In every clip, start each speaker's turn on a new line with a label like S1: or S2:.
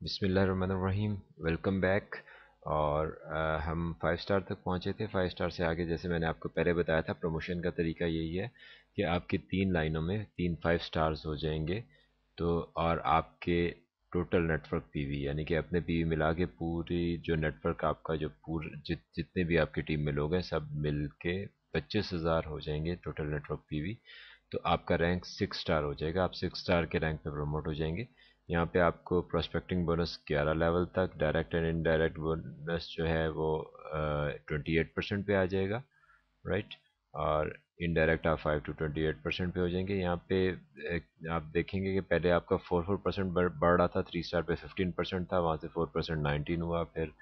S1: बिस्मिल्लाहिर्रहमानिर्रहीम। Welcome back. और हम 5 स्टार तक पहुंचे थे। 5 स्टार से आगे जैसे मैंने आपको पहले बताया था, प्रमोशन का तरीका यही है कि आपकी 3 लाइनों में 3 5 स्टार्स हो जाएंगे। तो और आपके टोटल नेटवर्क पीवी यानी कि अपने पीवी मिला के पूरी जो नेटवर्क आपका जो जितने भी आपकी टीम में लोग हैं सब मिल के 25,000 हो जाएंगे टोटल नेटवर्क पीवी। तो आपका रैंक 6 स्टार हो जाएगा, आप 6 स्टार के रैंक पे प्रमोट हो जाएंगे। यहाँ पे आपको प्रोस्पेक्टिंग बोनस 11 लेवल तक, डायरेक्ट एंड इनडायरेक्ट बोनस जो है वो 28% पे आ जाएगा, राइट। और इनडायरेक्ट आप 5 to 28% पे हो जाएंगे। यहाँ पे आप देखेंगे कि पहले आपका 4% बढ़ रहा था, 3 स्टार पे 15% था, वहाँ से 4% 19 हुआ, फिर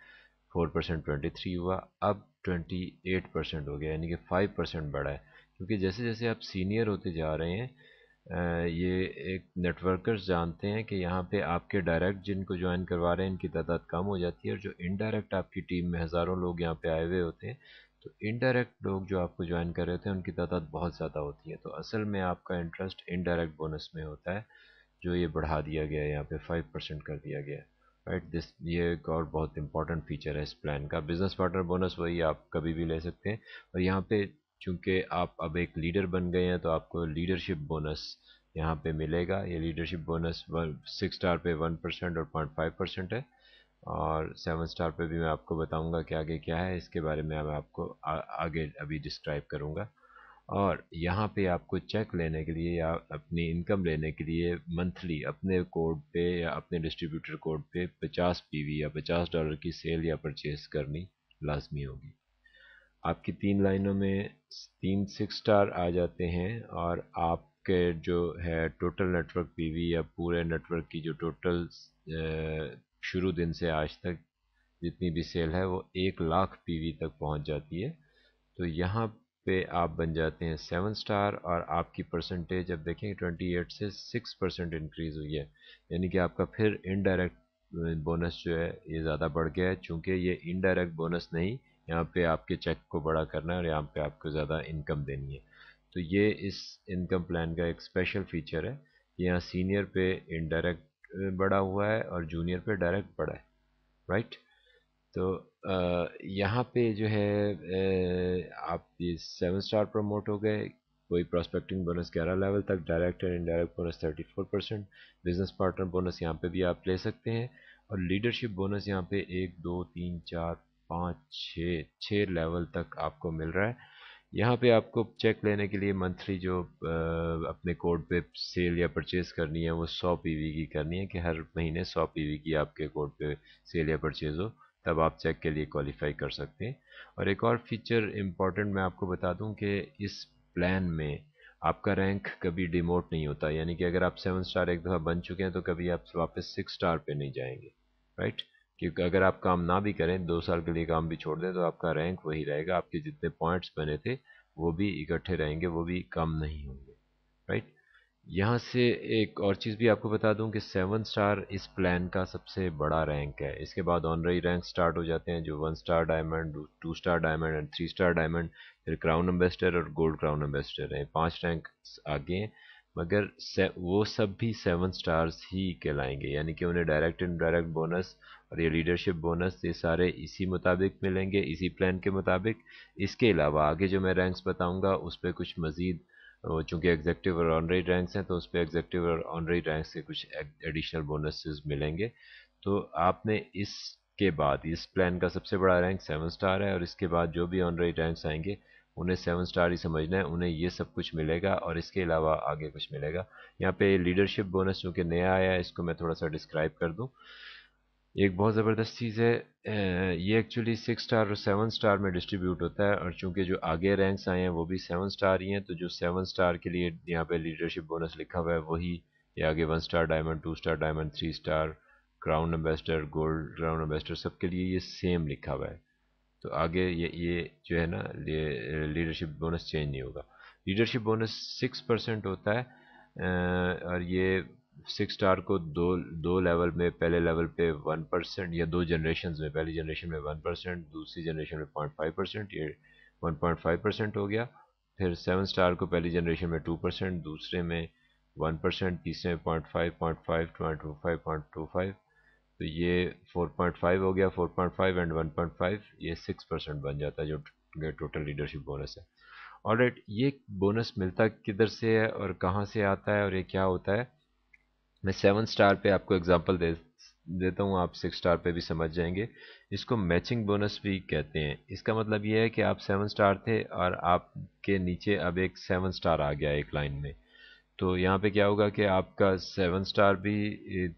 S1: 4% 23 हुआ, अब 28% हो गया, यानी कि 5% बढ़ा है। क्योंकि जैसे जैसे आप सीनियर होते जा रहे हैं, ये एक नेटवर्कर्स जानते हैं कि यहाँ पे आपके डायरेक्ट जिनको ज्वाइन करवा रहे हैं इनकी तादाद कम हो जाती है, और जो इनडायरेक्ट आपकी टीम में हज़ारों लोग यहाँ पे आए हुए होते हैं, तो इनडायरेक्ट लोग जो आपको ज्वाइन कर रहे होते हैं उनकी तादाद बहुत ज़्यादा होती है। तो असल में आपका इंटरेस्ट इनडायरेक्ट बोनस में होता है, जो ये बढ़ा दिया गया है, यहाँ पे 5% कर दिया गया है, राइट। ये एक और बहुत इंपॉर्टेंट फीचर है इस प्लान का। बिजनेस पार्टनर बोनस वही आप कभी भी ले सकते हैं। और यहाँ पे चूंकि आप अब एक लीडर बन गए हैं तो आपको लीडरशिप बोनस यहाँ पे मिलेगा। ये लीडरशिप बोनस 6 स्टार पे 1% और 0.5% है, और 7 स्टार पे भी मैं आपको बताऊंगा कि आगे क्या है, इसके बारे में मैं आपको आगे अभी डिस्क्राइब करूंगा। और यहाँ पे आपको चेक लेने के लिए या अपनी इनकम लेने के लिए मंथली अपने कोड पे या अपने डिस्ट्रीब्यूटर कोड पे 50 पीवी या $50 की सेल या परचेज करनी लाजमी होगी। आपकी 3 लाइनों में 3 6 स्टार आ जाते हैं, और आपके जो है टोटल नेटवर्क पीवी या पूरे नेटवर्क की जो टोटल शुरू दिन से आज तक जितनी भी सेल है वो 1 लाख पीवी तक पहुंच जाती है। तो यहाँ पे आप बन जाते हैं 7 स्टार, और आपकी परसेंटेज अब देखें 28 से 6% इंक्रीज हुई है। यानी कि आपका फिर इनडायरेक्ट बोनस जो है ये ज़्यादा बढ़ गया है, चूँकि ये इनडायरेक्ट बोनस नहीं, यहाँ पे आपके चेक को बड़ा करना है और यहाँ पे आपको ज़्यादा इनकम देनी है। तो ये इस इनकम प्लान का एक स्पेशल फीचर है कि यहाँ सीनियर पे इनडायरेक्ट बढ़ा हुआ है और जूनियर पे डायरेक्ट बढ़ा है, राइट। तो यहाँ पे जो है आप ये 7 स्टार प्रमोट हो गए, कोई प्रोस्पेक्टिंग बोनस 11 लेवल तक, direct and indirect bonus 34%, business partner bonus यहाँ पे भी आप ले सकते हैं, और लीडरशिप बोनस यहाँ पे 1 2 3 4 5 6 लेवल तक आपको मिल रहा है। यहाँ पे आपको चेक लेने के लिए मंथली जो अपने कोड पे सेल या परचेज करनी है वो 100 पीवी की करनी है, कि हर महीने 100 पीवी की आपके कोड पे सेल या परचेज हो, तब आप चेक के लिए क्वालिफाई कर सकते हैं। और एक और फीचर इम्पॉर्टेंट मैं आपको बता दूं कि इस प्लान में आपका रैंक कभी डिमोट नहीं होता, यानी कि अगर आप 7 स्टार एक दफ़ा बन चुके हैं तो कभी आप वापस 6 स्टार पे नहीं जाएंगे, राइट। क्योंकि अगर आप काम ना भी करें, 2 साल के लिए काम भी छोड़ दें, तो आपका रैंक वही रहेगा, आपके जितने पॉइंट्स बने थे वो भी इकट्ठे रहेंगे, वो भी कम नहीं होंगे, राइट। यहाँ से एक और चीज़ भी आपको बता दूं कि 7 स्टार इस प्लान का सबसे बड़ा रैंक है। इसके बाद ऑनररी रैंक स्टार्ट हो जाते हैं, जो 1 star diamond, 2 star diamond and 3 star diamond, फिर क्राउन एम्बेसडर और गोल्ड क्राउन एम्बेसडर हैं, 5 रैंक आगे हैं। मगर वो सब भी 7 स्टार्स ही कहलाएंगे, यानी कि उन्हें डायरेक्ट एंड डायरेक्ट बोनस और ये लीडरशिप बोनस ये सारे इसी मुताबिक मिलेंगे, इसी प्लान के मुताबिक। इसके अलावा आगे जो मैं रैंक्स बताऊंगा उस पर कुछ मज़ीद, वो चूंकि एग्जेक्टिव और ऑनरी रैंक्स हैं तो उस पर एग्जेक्टिव और ऑनरी रैंक से कुछ एडिशनल बोनसेस मिलेंगे। तो आपने इसके बाद इस प्लान का सबसे बड़ा रैंक 7 स्टार है, और इसके बाद जो भी ऑनरी रैंक्स आएंगे उन्हें 7 स्टार ही समझना है, उन्हें ये सब कुछ मिलेगा और इसके अलावा आगे कुछ मिलेगा। यहाँ पे लीडरशिप बोनस चूँकि नया आया है, इसको मैं थोड़ा सा डिस्क्राइब कर दूँ। एक बहुत ज़बरदस्त चीज़ है, ये एक्चुअली 6 स्टार और 7 स्टार में डिस्ट्रीब्यूट होता है, और चूंकि जो आगे रैंक्स आए हैं वो भी 7 स्टार ही हैं, तो जो 7 स्टार के लिए यहाँ पे लीडरशिप बोनस लिखा हुआ है वही ये आगे 1 star diamond, 2 star diamond, 3 star, crown ambassador, gold crown ambassador, सबके लिए ये सेम लिखा हुआ है। तो आगे ये जो है ना, ये लीडरशिप बोनस चेंज नहीं होगा। लीडरशिप बोनस 6% होता है, और ये 6 स्टार को दो दो लेवल में, पहले लेवल पे 1% या 2 जनरेशन में, पहली जनरेशन में 1%, दूसरी जनरेशन में 0.5%, ये 1.5% हो गया। फिर 7 स्टार को पहली जनरेशन में 2%, दूसरे में 1%, तीसरे में 0.5, 0.5, 0.25, 0.25, तो ये 4.5 हो गया, 4.5 एंड 1.5, ये 6% बन जाता है जो टोटल लीडरशिप बोनस है। ऑलराइट, ये बोनस मिलता किधर से है और कहाँ से आता है और ये क्या होता है? मैं 7 स्टार पे आपको एग्जांपल देता हूँ, आप 6 स्टार पे भी समझ जाएंगे। इसको मैचिंग बोनस भी कहते हैं। इसका मतलब ये है कि आप 7 स्टार थे और आपके नीचे अब एक 7 स्टार आ गया एक लाइन में, तो यहाँ पे क्या होगा कि आपका 7 स्टार भी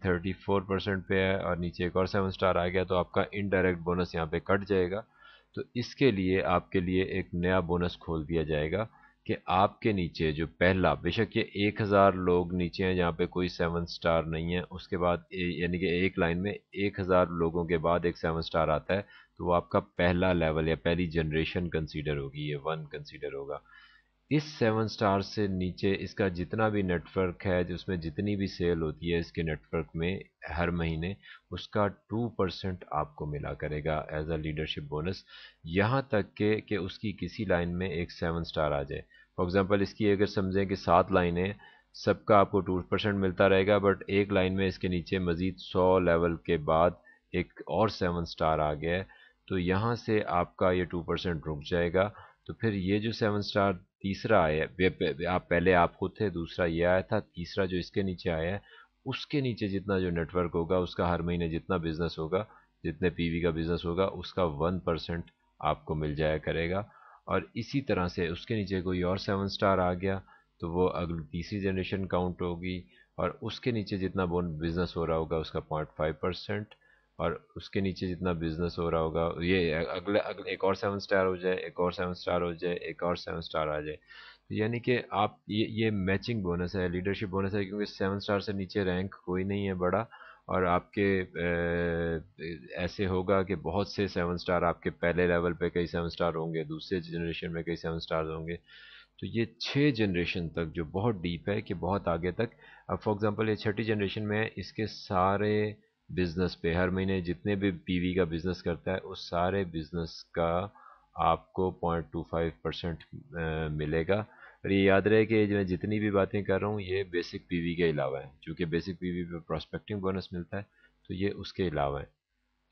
S1: 34% पे है और नीचे एक और 7 स्टार आ गया, तो आपका इनडायरेक्ट बोनस यहाँ पे कट जाएगा। तो इसके लिए आपके लिए एक नया बोनस खोल दिया जाएगा कि आपके नीचे जो पहला, बेशक ये 1000 लोग नीचे हैं जहाँ पे कोई 7 स्टार नहीं है, उसके बाद यानी कि एक लाइन में 1000 लोगों के बाद एक 7 स्टार आता है, तो वो आपका पहला लेवल या पहली जनरेशन कंसीडर होगी, ये 1 कंसीडर होगा। इस 7 स्टार से नीचे इसका जितना भी नेटवर्क है, जिसमें जितनी भी सेल होती है इसके नेटवर्क में हर महीने, उसका 2% आपको मिला करेगा एज अ लीडरशिप बोनस। यहाँ तक कि उसकी किसी लाइन में एक 7 स्टार आ जाए। फॉर एग्जांपल इसकी अगर समझें कि 7 लाइनें, सबका आपको 2% मिलता रहेगा, बट एक लाइन में इसके नीचे मज़ीद 100 लेवल के बाद एक और 7 स्टार आ गया है, तो यहाँ से आपका ये 2% रुक जाएगा। तो फिर ये जो 7 स्टार तीसरा आया, आप पहले आप खुद थे, दूसरा ये आया था, तीसरा जो इसके नीचे आया है, उसके नीचे जितना जो नेटवर्क होगा, उसका हर महीने जितना बिजनेस होगा, जितने पीवी का बिजनेस होगा, उसका 1% आपको मिल जाया करेगा। और इसी तरह से उसके नीचे कोई और 7 स्टार आ गया, तो वो अगली तीसरी जनरेशन काउंट होगी, और उसके नीचे जितना बोन बिजनेस हो रहा होगा उसका 0.5%, और उसके नीचे जितना बिजनेस हो रहा होगा, ये अगले अगले एक और 7 स्टार हो जाए, एक और 7 स्टार हो जाए, एक और 7 स्टार आ जाए। तो यानी कि आप ये मैचिंग बोनस है, लीडरशिप बोनस है, क्योंकि 7 स्टार से नीचे रैंक कोई नहीं है बड़ा। और आपके ऐसे होगा कि बहुत से 7 स्टार आपके पहले लेवल पे कई 7 स्टार होंगे, दूसरे जनरेशन में कई 7 स्टार होंगे। तो ये 6 जनरेशन तक जो बहुत डीप है कि बहुत आगे तक। अब फॉर एग्जांपल ये छठी जनरेशन में है, इसके सारे बिजनेस पे हर महीने जितने भी पीवी का बिजनेस करता है, उस सारे बिजनेस का आपको 0.25% मिलेगा। और ये याद रहे कि ये जो मैं जितनी भी बातें कर रहा हूँ ये बेसिक पीवी के अलावा है, क्योंकि बेसिक पीवी पे प्रोस्पेक्टिंग बोनस मिलता है, तो ये उसके अलावा है।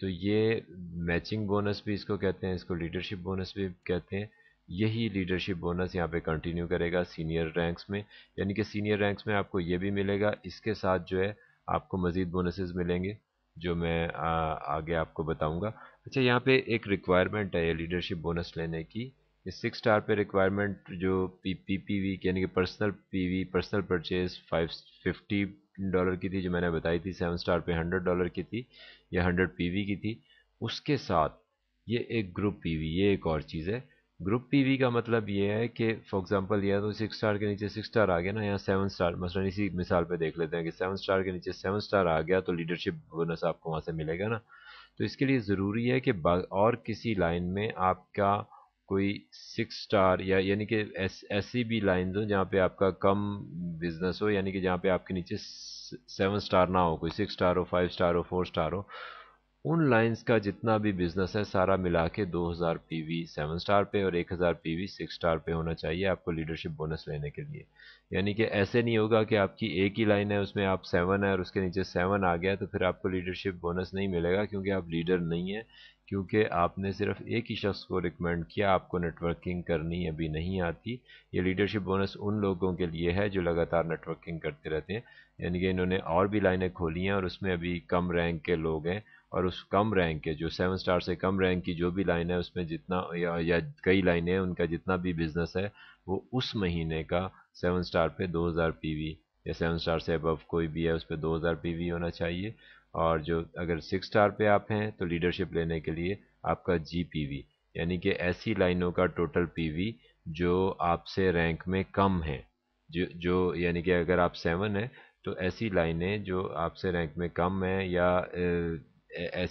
S1: तो ये मैचिंग बोनस भी इसको कहते हैं, इसको लीडरशिप बोनस भी कहते हैं। यही लीडरशिप बोनस यहाँ पे कंटिन्यू करेगा सीनियर रैंक्स में, यानी कि सीनियर रैंक्स में आपको ये भी मिलेगा, इसके साथ जो है आपको मज़ीद बोनसेस मिलेंगे, जो मैं आगे आपको बताऊंगा। अच्छा, यहाँ पे एक रिक्वायरमेंट है ये लीडरशिप बोनस लेने की। ये 6 स्टार पे रिक्वायरमेंट जो पीपीवी यानी कि पर्सनल पीवी, पर्सनल परचेज $50 की थी, जो मैंने बताई थी। 7 स्टार पे $100 की थी या 100 पीवी की थी। उसके साथ ये एक ग्रुप पीवी, ये एक और चीज़ है। ग्रुप पीवी का मतलब ये है कि फॉर एग्जांपल यह तो 6 स्टार के नीचे 6 स्टार आ गया ना, यहाँ 7 स्टार, मसलन इसी मिसाल पे देख लेते हैं कि 7 स्टार के नीचे 7 स्टार आ गया, तो लीडरशिप बोनस आपको वहाँ से मिलेगा ना। तो इसके लिए ज़रूरी है कि और किसी लाइन में आपका कोई 6 स्टार या यानी कि ऐसी भी लाइन हो जहाँ पे आपका कम बिजनेस हो, यानी कि जहाँ पे आपके नीचे 7 स्टार ना हो, कोई 6 स्टार हो, 5 स्टार हो, 4 स्टार हो, उन लाइंस का जितना भी बिजनेस है सारा मिला के 2000 पीवी 7 स्टार पे और 1000 पीवी 6 स्टार पे होना चाहिए आपको लीडरशिप बोनस लेने के लिए। यानी कि ऐसे नहीं होगा कि आपकी एक ही लाइन है, उसमें आप 7 है और उसके नीचे 7 आ गया, तो फिर आपको लीडरशिप बोनस नहीं मिलेगा, क्योंकि आप लीडर नहीं है, क्योंकि आपने सिर्फ एक ही शख्स को रिकमेंड किया, आपको नेटवर्किंग करनी अभी नहीं आती। ये लीडरशिप बोनस उन लोगों के लिए है जो लगातार नेटवर्किंग करते रहते हैं, यानी कि इन्होंने और भी लाइनें खोली हैं और उसमें अभी कम रैंक के लोग हैं, और उस कम रैंक के जो 7 स्टार से कम रैंक की जो भी लाइन है उसमें जितना या कई लाइनें हैं, उनका जितना भी बिजनेस है वो उस महीने का 7 स्टार पे 2000 पीवी, या 7 स्टार से अबव कोई भी है उस पर 2000 पीवी होना चाहिए। और जो अगर 6 स्टार पे आप हैं तो लीडरशिप लेने के लिए आपका जीपीवी, यानी कि ऐसी लाइनों का टोटल पीवी जो आपसे रैंक में कम है, जो जो यानी कि अगर आप 7 है तो ऐसी लाइनें जो आपसे रैंक में कम है, या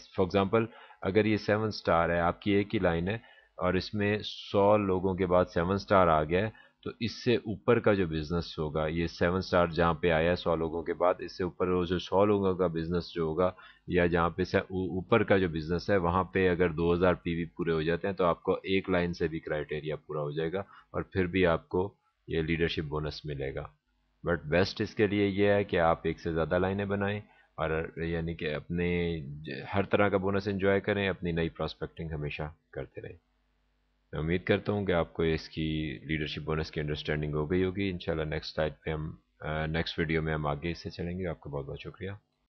S1: फॉर एग्जांपल अगर ये 7 स्टार है, आपकी एक ही लाइन है और इसमें 100 लोगों के बाद 7 स्टार आ गया है, तो इससे ऊपर का जो बिजनेस होगा, ये 7 स्टार जहाँ पे आया है 100 लोगों के बाद, इससे ऊपर वो जो 100 लोगों का बिजनेस जो होगा, या जहाँ पे ऊपर का जो बिजनेस है, वहाँ पे अगर 2000 पीवी पूरे हो जाते हैं तो आपको एक लाइन से भी क्राइटेरिया पूरा हो जाएगा, और फिर भी आपको ये लीडरशिप बोनस मिलेगा। बट बेस्ट इसके लिए ये है कि आप एक से ज़्यादा लाइनें बनाएं, اور یعنی کہ اپنے ہر طرح کا بونس انجوائے کریں، اپنی نئی پراسپیکٹنگ ہمیشہ کرتے رہیں۔ میں امید کرتا ہوں کہ آپ کو اس کی لیڈرشپ بونس کی انڈرسٹینڈنگ ہو گئی ہوگی۔ انشاءاللہ نیکسٹ سلائڈ پہ ہم نیکسٹ ویڈیو میں ہم آگے اس سے چلیں گے۔ آپ کا بہت بہت شکریہ۔